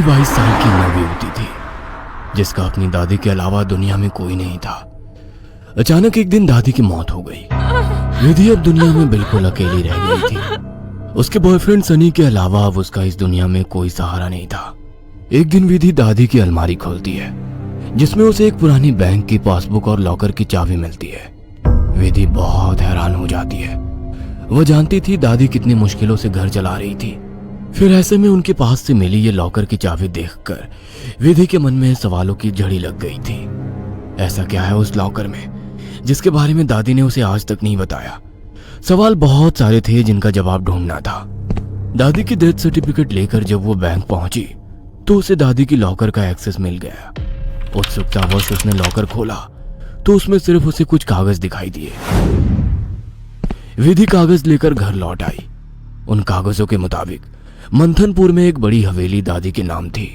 विधि 22 साल की नवयुवती थी, जिसका अपनी दादी के अलावा दुनिया में कोई नहीं था। अचानक एक दिन दादी की मौत हो गई। विधि अब दुनिया में बिल्कुल अकेली रह गई थी। उसके बॉयफ्रेंड सनी के अलावा अब उसका इस दुनिया में कोई सहारा नहीं था। एक दिन विधि दादी की अलमारी खोलती है, जिसमें उसे एक पुरानी बैंक की पासबुक और लॉकर की चाबी मिलती है। विधि बहुत हैरान हो जाती है। वह जानती थी दादी कितनी मुश्किलों से घर चला रही थी। फिर ऐसे में उनके पास से मिली ये लॉकर की चाबी देखकर विधि के मन में सवालों की झड़ी लग गई थी। ऐसा क्या है उस लॉकर में जिसके बारे में दादी ने उसे आज तक नहीं बताया? सवाल बहुत सारे थे जिनका जवाब ढूंढना था। दादी की डेथ सर्टिफिकेट लेकर जब वो बैंक पहुंची तो उसे दादी की लॉकर का एक्सेस मिल गया। उत्सुकतावश उसने लॉकर खोला तो उसमें सिर्फ उसे कुछ कागज दिखाई दिए। विधि कागज लेकर घर लौट आई। उन कागजों के मुताबिक मंथनपुर में एक बड़ी हवेली दादी के नाम थी।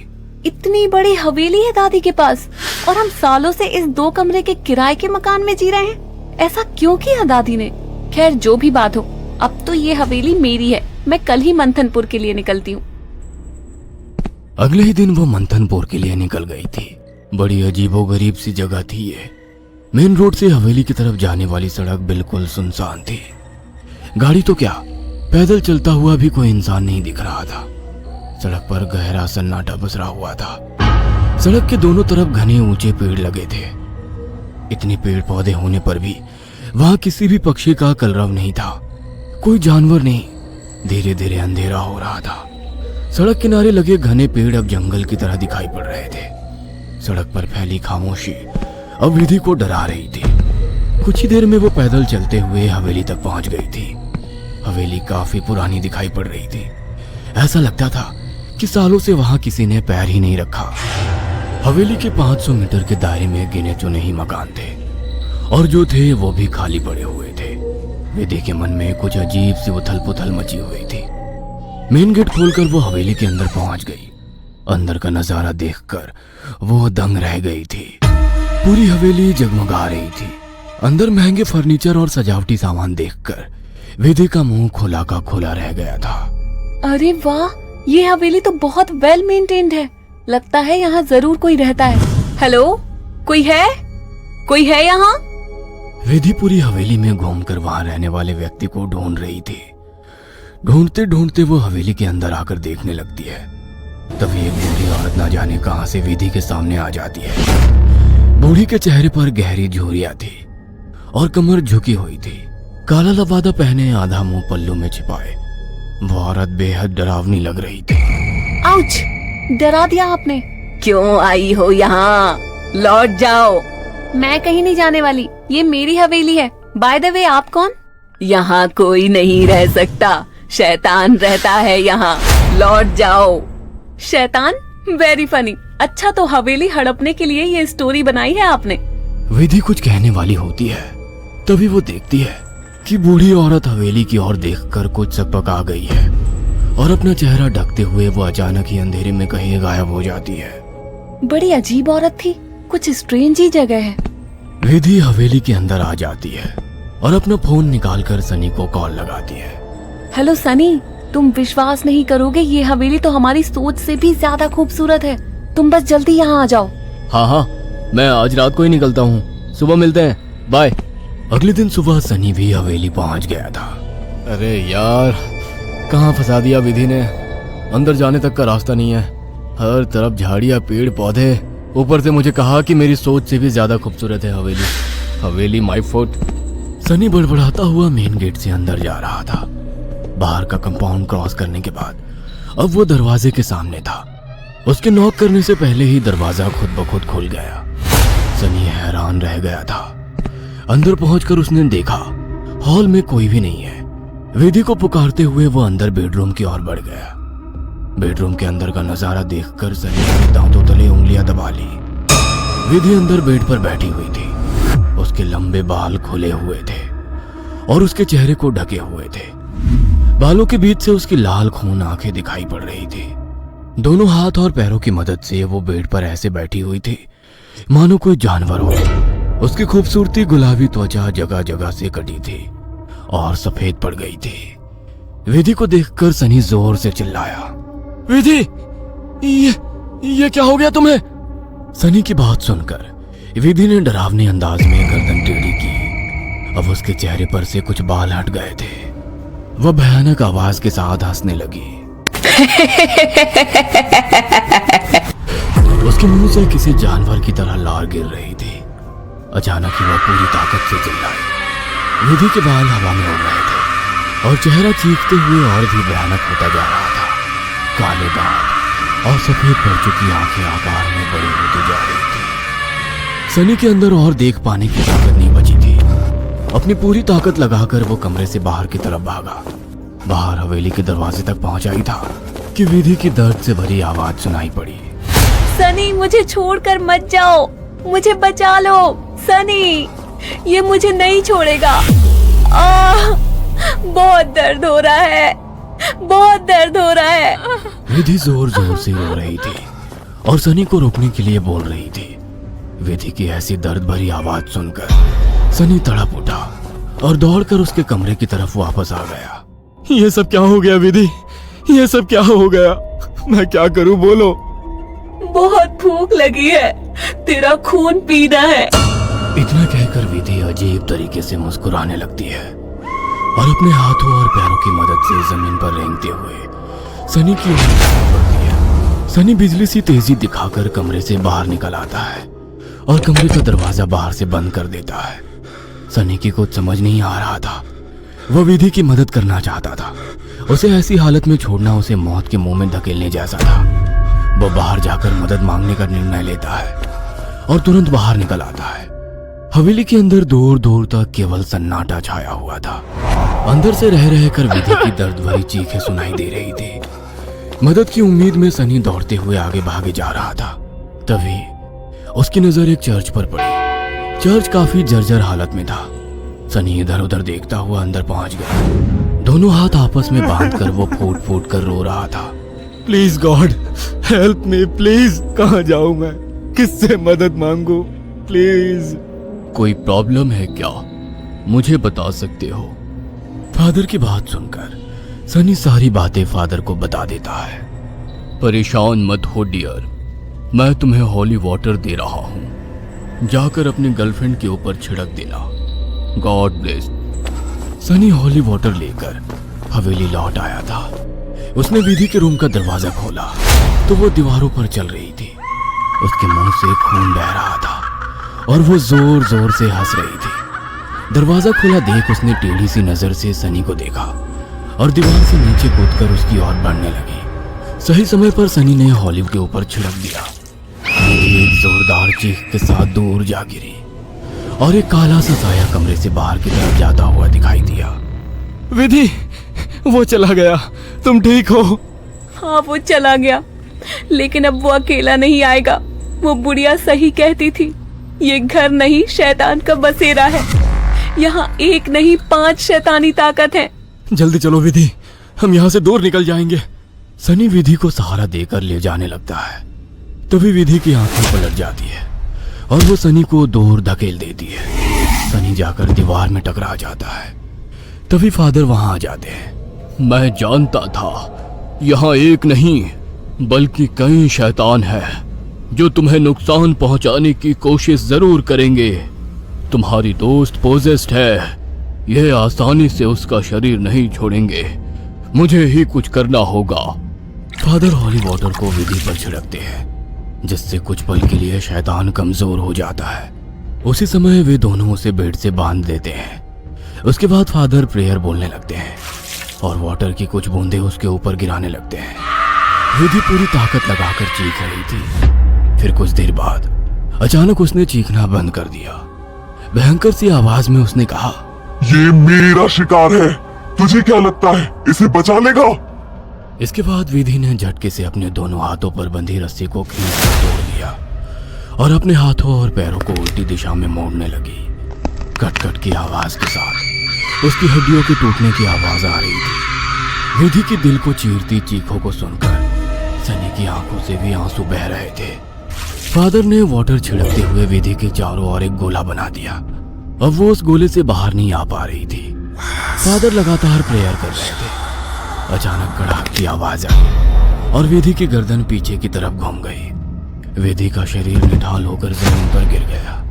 इतनी बड़ी हवेली है दादी के पास और हम सालों से इस 2 कमरे के किराए के मकान में जी रहे हैं। ऐसा क्यों किया दादी ने? खैर जो भी बात हो, अब तो ये हवेली मेरी है। मैं कल ही मंथनपुर के लिए निकलती हूँ। अगले ही दिन वो मंथनपुर के लिए निकल गई थी। बड़ी अजीबोगरीब सी जगह थी ये। मेन रोड से हवेली की तरफ जाने वाली सड़क बिल्कुल सुनसान थी। गाड़ी तो क्या, पैदल चलता हुआ भी कोई इंसान नहीं दिख रहा था। सड़क पर गहरा सन्नाटा पसरा हुआ था। सड़क के दोनों तरफ घने ऊंचे पेड़ लगे थे। इतने पेड़ पौधे होने पर भी वहां किसी भी पक्षी का कलरव नहीं था। कोई जानवर नहीं। धीरे धीरे अंधेरा हो रहा था। सड़क किनारे लगे घने पेड़ अब जंगल की तरह दिखाई पड़ रहे थे। सड़क पर फैली खामोशी अब विधि को डरा रही थी। कुछ ही देर में वो पैदल चलते हुए हवेली तक पहुंच गई थी। हवेली काफी पुरानी दिखाई पड़ रही थी। ऐसा लगता था कि सालों से वहां किसी ने पैर ही नहीं रखा। हवेली के 500 मीटर के दायरे में गिने चुने ही मकान थे और जो थे वो भी खाली पड़े हुए थे। विधि के मन में कुछ अजीब सी उथल पुथल मची हुई थी। मेन गेट खोलकर वो हवेली के अंदर पहुंच गई। अंदर का नजारा देखकर वो दंग रह गई थी। पूरी हवेली जगमगा रही थी। अंदर महंगे फर्नीचर और सजावटी सामान देखकर विधि का मुंह खुला का खुला रह गया था। अरे वाह, ये हवेली तो बहुत वेल मेंटेन्ड है। लगता है यहाँ जरूर कोई रहता है। हेलो, कोई है? कोई है यहाँ? विधि पूरी हवेली में घूमकर वहां रहने वाले व्यक्ति को ढूंढ रही थी। ढूंढते ढूंढते वो हवेली के अंदर आकर देखने लगती है। तभी एक बूढ़ी औरत ना जाने कहां से विधि के सामने आ जाती है। बूढ़ी के चेहरे पर गहरी झुर्रियां थी और कमर झुकी हुई थी। काला लबादा पहने, आधा मुंह पल्लू में छिपाए, वो औरत बेहद डरावनी लग रही थी। आउच! डरा दिया आपने। क्यों आई हो यहाँ? लौट जाओ। मैं कहीं नहीं जाने वाली। ये मेरी हवेली है। बाय द वे, आप कौन? यहाँ कोई नहीं रह सकता। शैतान रहता है यहाँ। लौट जाओ। शैतान? Very funny. अच्छा, तो हवेली हड़पने के लिए ये स्टोरी बनाई है आपने? विधि कुछ कहने वाली होती है, तभी वो देखती है कि बूढ़ी औरत हवेली की ओर देखकर कुछ सकपका गई है और अपना चेहरा ढकते हुए वो अचानक ही अंधेरे में कहीं गायब हो जाती है। बड़ी अजीब औरत थी। कुछ स्ट्रेंज ही जगह है। विधि हवेली के अंदर आ जाती है और अपना फोन निकालकर सनी को कॉल लगाती है। हेलो सनी, तुम विश्वास नहीं करोगे, ये हवेली तो हमारी सोच से भी ज्यादा खूबसूरत है। तुम बस जल्दी यहाँ आ जाओ। हाँ, मैं आज रात को ही निकलता हूँ। सुबह मिलते हैं, बाय। अगले दिन सुबह सनी भी हवेली पहुंच गया था। अरे यार, कहाँ फंसा दिया विधि ने। अंदर जाने तक का रास्ता नहीं है। हर तरफ झाड़ियाँ, पेड़ पौधे। ऊपर से मुझे कहा कि मेरी सोच से भी ज्यादा खूबसूरत है हवेली माय फोर्ट। सनी बड़बड़ाता हुआ मेन गेट से अंदर जा रहा था। बाहर का कंपाउंड क्रॉस करने के बाद अब वो दरवाजे के सामने था। उसके नॉक करने से पहले ही दरवाजा खुद ब खुद खुल गया। सनी हैरान रह गया था। अंदर पहुंचकर उसने देखा हॉल में कोई भी नहीं है। विधि को पुकारते हुए वो अंदर बेडरूम की ओर बढ़ गया। बेडरूम के अंदर का नजारा देखकर सनी ने दांतों तले उंगलियां दबा ली। विधि अंदर बेड पर बैठी हुई थी। उसके लंबे बाल खुले हुए थे और उसके चेहरे को ढके हुए थे। बालों के बीच से उसकी लाल खून आंखें दिखाई पड़ रही थी। दोनों हाथ और पैरों की मदद से वो बेड पर ऐसे बैठी हुई थी मानो कोई जानवर हो। उसकी खूबसूरती गुलाबी त्वचा जगह जगह से कटी थी और सफेद पड़ गई थी। विधि को देखकर सनी जोर से चिल्लाया, विधि, ये क्या हो गया तुम्हें? सनी की बात सुनकर विधि ने डरावने अंदाज में गर्दन टेढ़ी की। अब उसके चेहरे पर से कुछ बाल हट गए थे। वह भयानक आवाज के साथ हंसने लगी। उसके मुंह से किसी जानवर की तरह लार गिर रही थी। अचानक ही वह पूरी ताकत से चिल्लाई। विधि के बाल हवा में उड़ रहे थे और चेहरा चीखते हुए और भी भयानक होता जा रहा था। काले दांत और सफेद पड़ चुकी आंखें आकार में बड़ी होती जा रही थी। सनी के अंदर और देख पाने की ताकत नहीं बची थी। अपनी पूरी ताकत लगाकर वो कमरे से बाहर की तरफ भागा। बाहर हवेली के दरवाजे तक पहुंचा ही था कि विधि की दर्द से भरी आवाज सुनाई पड़ी। सनी, मुझे छोड़कर मत जाओ, मुझे बचा लो। सनी, ये मुझे नहीं छोड़ेगा। बहुत दर्द हो रहा है, बहुत दर्द हो रहा है। विधि जोर जोर से रो रही थी और सनी को रोकने के लिए बोल रही थी। विधि की ऐसी दर्द भरी आवाज सुनकर सनी तड़प उठा और दौड़कर उसके कमरे की तरफ वापस आ गया। ये सब क्या हो गया विधि? ये सब क्या हो गया? मैं क्या करूं, बोलो। बहुत भूख लगी है, तेरा खून पीना है। इतना कहकर विधि अजीब तरीके से मुस्कुराने लगती है और अपने हाथों और पैरों की मदद से जमीन पर रेंगते हुए सनी की ओर बढ़ती है। सनी बिजली सी तेजी दिखाकर कमरे से बाहर निकल आता है और कमरे का दरवाजा बाहर से बंद कर देता है। सनी की कुछ समझ नहीं आ रहा था। वह विधि की मदद करना चाहता था। उसे ऐसी हालत में छोड़ना उसे मौत के मुंह में धकेलने जैसा था। वह बाहर जाकर मदद मांगने का निर्णय लेता है और तुरंत बाहर निकल आता है। हवेली के अंदर दूर दूर तक केवल सन्नाटा छाया हुआ था। अंदर से रह रहकर विधि की दर्द भरी चीखें सुनाई दे रही थी। मदद की उम्मीद में सनी दौड़ते हुए आगे भागे जा रहा था। तभी उसकी नजर एक चर्च पर पड़ी। चर्च काफी जर्जर हालत में था। सनी इधर उधर देखता हुआ अंदर पहुंच गया। दोनों हाथ आपस में बांधकर वो फूट फूट कर रो रहा था। Please God help me, please. कहाँ जाऊं मैं? किससे मदद मांगू? प्लीज। कोई प्रॉब्लम है क्या? मुझे बता सकते हो? फादर की बात सुनकर सनी सारी बातें फादर को बता देता है। परेशान मत हो डियर, मैं तुम्हें हॉली वाटर दे रहा हूं। जाकर अपनी गर्लफ्रेंड के ऊपर छिड़क देना। God bless. Sunny holy water लेकर हवेली लौट आया था। उसने विधि के रूम का दरवाजा खोला तो वो दीवारों पर चल रही थी। उसके मुंह से खून बह रहा था और वो जोर जोर से हंस रही थी। दरवाजा खुला देख उसने टेढ़ी सी नजर से सनी को देखा और दीवार से नीचे कूदकर उसकी ओर बढ़ने लगी। सही समय पर सनी ने हॉली के ऊपर छिड़क दिया। विधि एक जोरदार चीख के साथ दूर जा गिरी और एक काला सा साया कमरे से बाहर की तरफ जाता हुआ दिखाई दिया। विधि, वो चला गया। तुम ठीक हो? हाँ, वो चला गया, लेकिन अब वो अकेला नहीं आएगा। वो बुढ़िया सही कहती थी, ये घर नहीं शैतान का बसेरा है। यहाँ एक नहीं 5 शैतानी ताकत है। जल्दी चलो विधि, हम यहाँ से दूर निकल जाएंगे। सनी विधि को सहारा देकर ले जाने लगता है। तभी विधि की आंखें पलट जाती है और वो सनी को दूर धकेल देती है। सनी जाकर दीवार में टकरा जाता है। तभी फादर वहां आ जाते हैं। मैं जानता था यहाँ एक नहीं बल्कि कई शैतान हैं जो तुम्हें नुकसान पहुंचाने की कोशिश जरूर करेंगे। तुम्हारी दोस्त पोजेस्ड है, यह आसानी से उसका शरीर नहीं छोड़ेंगे। मुझे ही कुछ करना होगा। फादर हॉली वाटर को विधि पर छिड़कते हैं जिससे कुछ पल के लिए शैतान कमजोर हो जाता है। उसी समय वे दोनों उसे बेड से बांध देते हैं। उसके बाद फादर प्रेयर बोलने लगते हैं और वाटर की कुछ बूंदें उसके ऊपर गिराने लगते हैं। विधि पूरी ताकत लगाकर चीख रही थी। फिर कुछ देर बाद अचानक उसने चीखना बंद कर दिया। भयंकर सी आवाज में उसने कहा, ये मेरा शिकार है, तुझे क्या लगता है इसे बचा लेगा? इसके बाद विधि ने झटके से अपने दोनों हाथों पर बंधी रस्सी को खींचकर तोड़ दिया और अपने हाथों और पैरों को उल्टी दिशा में मोड़ने लगी। कट कट की आवाज के साथ उसकी हड्डियों के टूटने की आवाज आ रही थी। विधि की दिल को चीरती चीखों को सुनकर सनी की आंखों से भी आंसू बह रहे थे। फादर ने वाटर छिड़कते हुए विधि के चारों ओर एक गोला बना दिया। अब वो उस गोले से बाहर नहीं आ पा रही थी। फादर लगातार प्रेयर कर रहे थे। अचानक कड़ाक की आवाज आई और विधि की गर्दन पीछे की तरफ घूम गई। विधि का शरीर निढाल होकर जमीन पर गिर गया।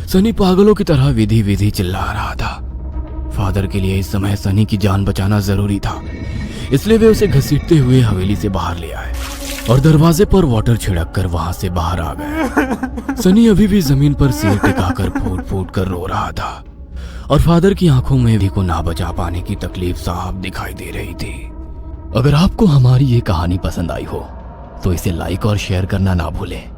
सनी पागलों की तरह विधि विधि चिल्ला रहा था। फादर के लिए इस समय सनी की जान बचाना जरूरी था, इसलिए वे उसे घसीटते हुए हवेली से बाहर ले आए और दरवाजे पर वाटर छिड़क कर वहां से बाहर आ गए। सनी अभी भी जमीन पर सिर टिकाकर फूट फूट कर रो रहा था और फादर की आंखों में विधि को ना बचा पाने की तकलीफ साफ दिखाई दे रही थी। अगर आपको हमारी ये कहानी पसंद आई हो तो इसे लाइक और शेयर करना ना भूलें।